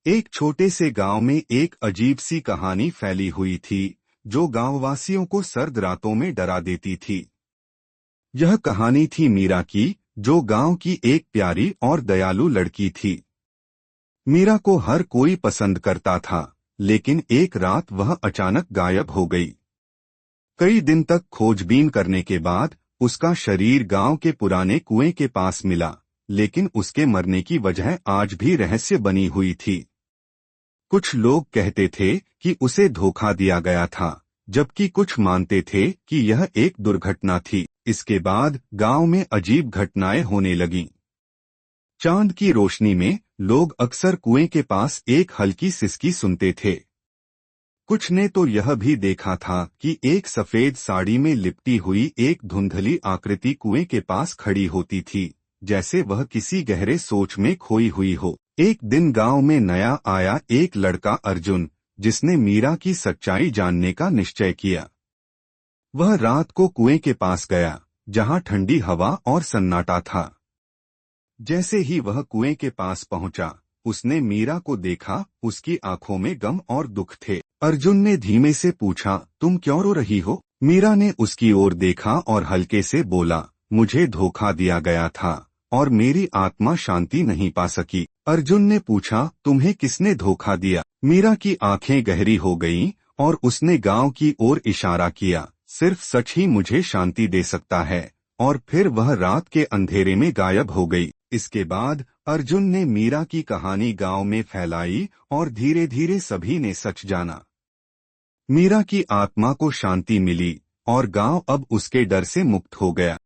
एक छोटे से गांव में एक अजीब सी कहानी फैली हुई थी जो गांववासियों को सर्द रातों में डरा देती थी। यह कहानी थी मीरा की, जो गांव की एक प्यारी और दयालु लड़की थी। मीरा को हर कोई पसंद करता था, लेकिन एक रात वह अचानक गायब हो गई। कई दिन तक खोजबीन करने के बाद उसका शरीर गांव के पुराने कुएं के पास मिला, लेकिन उसके मरने की वजह आज भी रहस्य बनी हुई थी। कुछ लोग कहते थे कि उसे धोखा दिया गया था, जबकि कुछ मानते थे कि यह एक दुर्घटना थी। इसके बाद गांव में अजीब घटनाएं होने लगीं। चांद की रोशनी में लोग अक्सर कुएं के पास एक हल्की सिसकी सुनते थे। कुछ ने तो यह भी देखा था कि एक सफेद साड़ी में लिपटी हुई एक धुंधली आकृति कुएं के पास खड़ी होती थी, जैसे वह किसी गहरे सोच में खोई हुई हो। एक दिन गांव में नया आया एक लड़का अर्जुन, जिसने मीरा की सच्चाई जानने का निश्चय किया। वह रात को कुएं के पास गया, जहां ठंडी हवा और सन्नाटा था। जैसे ही वह कुएं के पास पहुंचा, उसने मीरा को देखा। उसकी आंखों में गम और दुख थे। अर्जुन ने धीमे से पूछा, तुम क्यों रो रही हो? मीरा ने उसकी ओर देखा और हल्के से बोला, मुझे धोखा दिया गया था और मेरी आत्मा शांति नहीं पा सकी। अर्जुन ने पूछा, तुम्हें किसने धोखा दिया? मीरा की आंखें गहरी हो गईं और उसने गांव की ओर इशारा किया, सिर्फ सच ही मुझे शांति दे सकता है। और फिर वह रात के अंधेरे में गायब हो गई। इसके बाद अर्जुन ने मीरा की कहानी गांव में फैलाई और धीरे धीरे सभी ने सच जाना। मीरा की आत्मा को शांति मिली और गांव अब उसके डर से मुक्त हो गया।